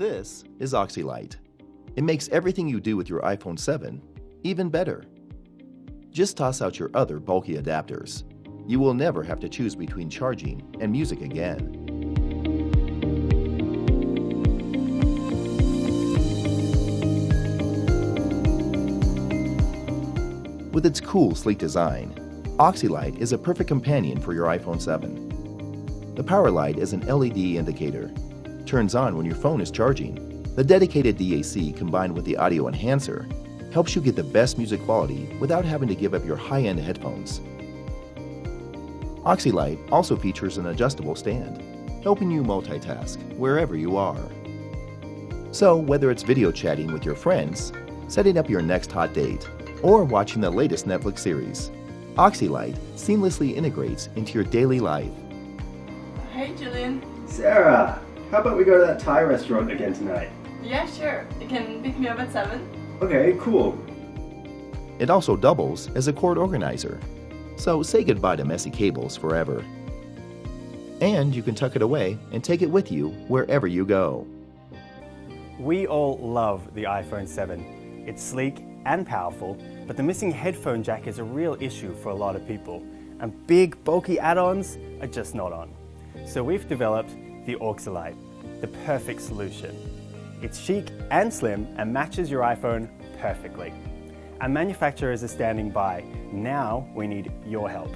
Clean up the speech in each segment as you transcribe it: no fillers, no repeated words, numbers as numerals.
This is Oxylite. It makes everything you do with your iPhone 7 even better. Just toss out your other bulky adapters. You will never have to choose between charging and music again. With its cool, sleek design, Oxylite is a perfect companion for your iPhone 7. The power light is an LED indicator. Turns on when your phone is charging. The dedicated DAC combined with the audio enhancer helps you get the best music quality without having to give up your high-end headphones. Oxylite also features an adjustable stand, helping you multitask wherever you are. So whether it's video chatting with your friends, setting up your next hot date, or watching the latest Netflix series, Oxylite seamlessly integrates into your daily life. Hey Julian. Sarah, how about we go to that Thai restaurant again tonight? Yeah, sure. You can pick me up at 7. Okay, cool. It also doubles as a cord organizer, so say goodbye to messy cables forever. And you can tuck it away and take it with you wherever you go. We all love the iPhone 7. It's sleek and powerful, but the missing headphone jack is a real issue for a lot of people, and big, bulky add-ons are just not on. So we've developed the Oxylite, the perfect solution. It's chic and slim and matches your iPhone perfectly. Our manufacturers are standing by. Now we need your help.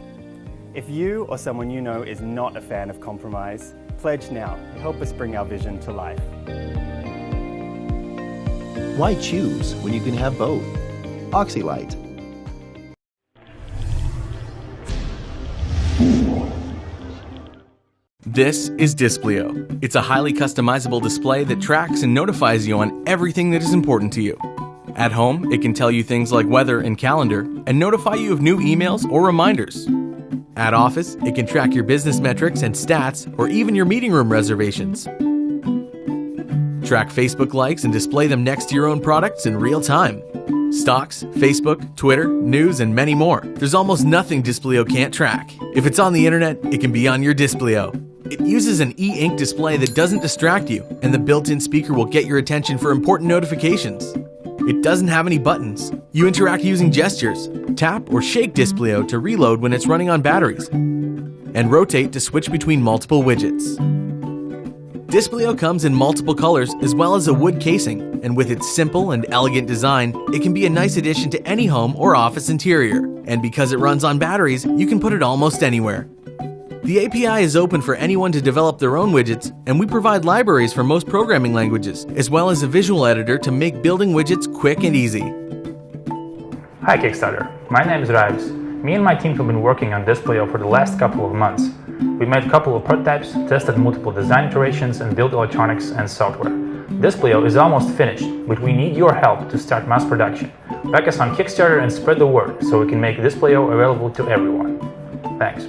If you or someone you know is not a fan of compromise, pledge now to help us bring our vision to life. Why choose when you can have both? Oxylite. This is Displeo. It's a highly customizable display that tracks and notifies you on everything that is important to you. At home, it can tell you things like weather and calendar and notify you of new emails or reminders. At office, it can track your business metrics and stats or even your meeting room reservations. Track Facebook likes and display them next to your own products in real time. Stocks, Facebook, Twitter, news, and many more. There's almost nothing Displeo can't track. If it's on the internet, it can be on your Displeo. It uses an e-ink display that doesn't distract you, and the built-in speaker will get your attention for important notifications. It doesn't have any buttons. You interact using gestures. Tap or shake Displeo to reload when it's running on batteries, and rotate to switch between multiple widgets. Displeo comes in multiple colors as well as a wood casing, and with its simple and elegant design, it can be a nice addition to any home or office interior. And because it runs on batteries, you can put it almost anywhere. The API is open for anyone to develop their own widgets, and we provide libraries for most programming languages, as well as a visual editor to make building widgets quick and easy. Hi Kickstarter, my name is Raibs. Me and my team have been working on Displeo for the last couple of months. We made a couple of prototypes, tested multiple design iterations, and built electronics and software. Displeo is almost finished, but we need your help to start mass production. Back us on Kickstarter and spread the word so we can make Displeo available to everyone. Thanks.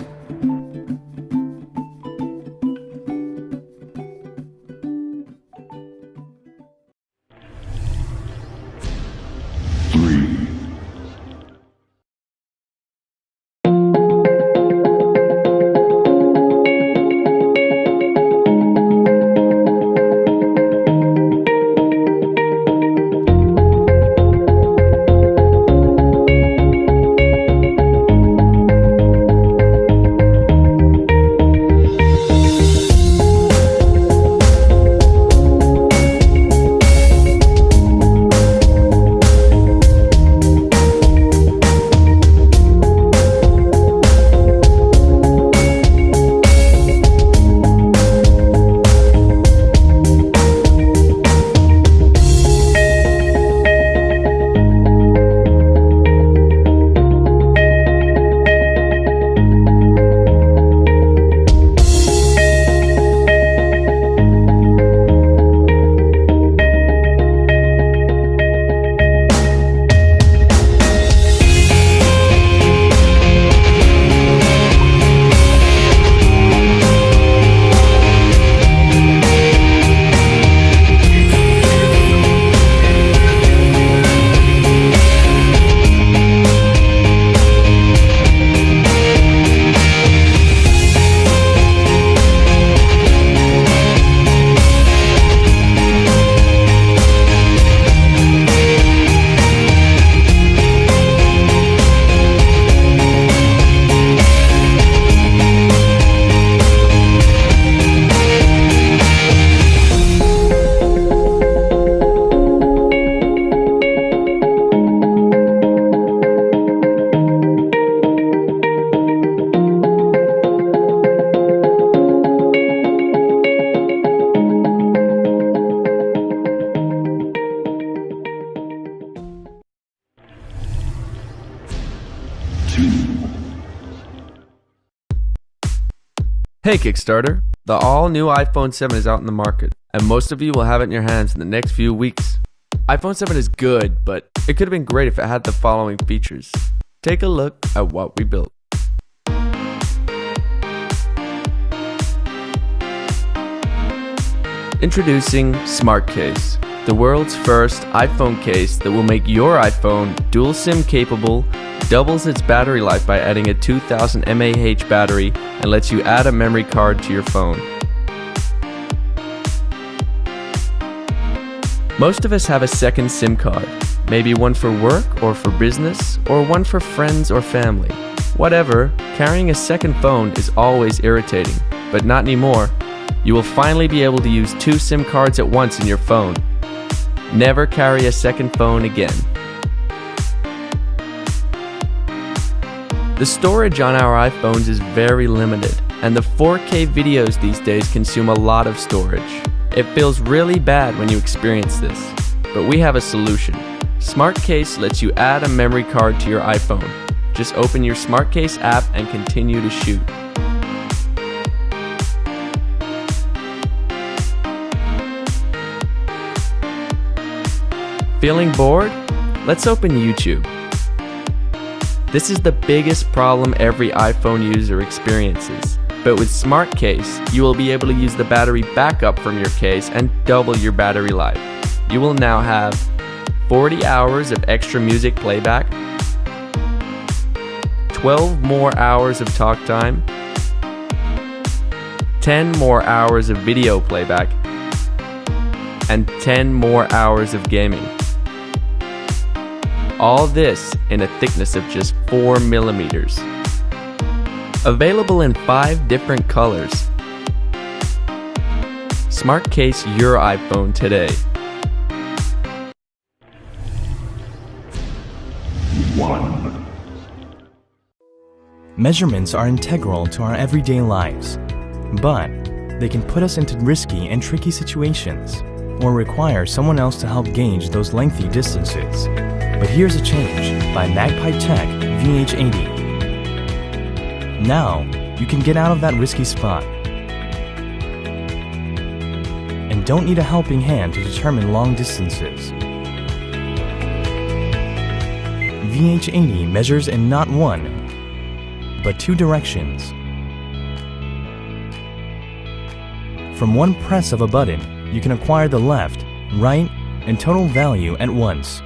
Hey Kickstarter! The all-new iPhone 7 is out in the market, and most of you will have it in your hands in the next few weeks. iPhone 7 is good, but it could have been great if it had the following features. Take a look at what we built. Introducing Smart Case, the world's first iPhone case that will make your iPhone dual SIM capable, doubles its battery life by adding a 2000 mAh battery, and lets you add a memory card to your phone. Most of us have a second SIM card, maybe one for work or for business, or one for friends or family. Whatever, carrying a second phone is always irritating, but not anymore. You will finally be able to use 2 SIM cards at once in your phone. Never carry a second phone again. The storage on our iPhones is very limited, and the 4K videos these days consume a lot of storage. It feels really bad when you experience this, but we have a solution. SmartCase lets you add a memory card to your iPhone. Just open your SmartCase app and continue to shoot. Feeling bored? Let's open YouTube. This is the biggest problem every iPhone user experiences. But with SmartCase, you will be able to use the battery backup from your case and double your battery life. You will now have 40 hours of extra music playback, 12 more hours of talk time, 10 more hours of video playback, and 10 more hours of gaming. All this in a thickness of just 4 millimeters. Available in 5 different colors. SmartCase your iPhone today. Measurements are integral to our everyday lives, but they can put us into risky and tricky situations, or require someone else to help gauge those lengthy distances. But here's a change by Magpie Tech VH80. Now, you can get out of that risky spot and don't need a helping hand to determine long distances. VH80 measures in not 1, but 2 directions. From one press of a button, you can acquire the left, right, and total value at once,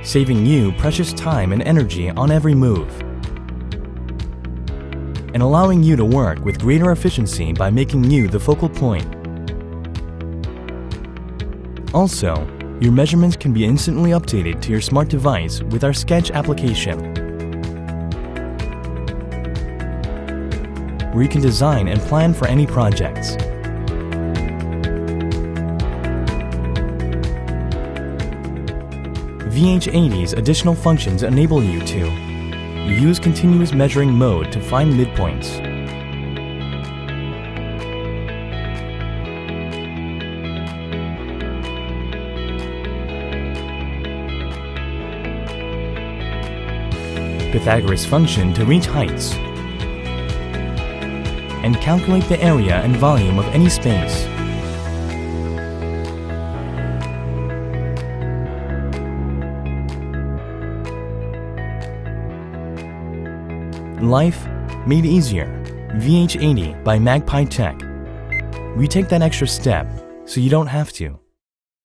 saving you precious time and energy on every move, and allowing you to work with greater efficiency by making you the focal point. Also, your measurements can be instantly updated to your smart device with our Sketch application, where you can design and plan for any projects. VH80's additional functions enable you to use continuous measuring mode to find midpoints, Pythagoras function to reach heights, and calculate the area and volume of any space. Life made easier. VH80 by Magpie Tech. We take that extra step so you don't have to.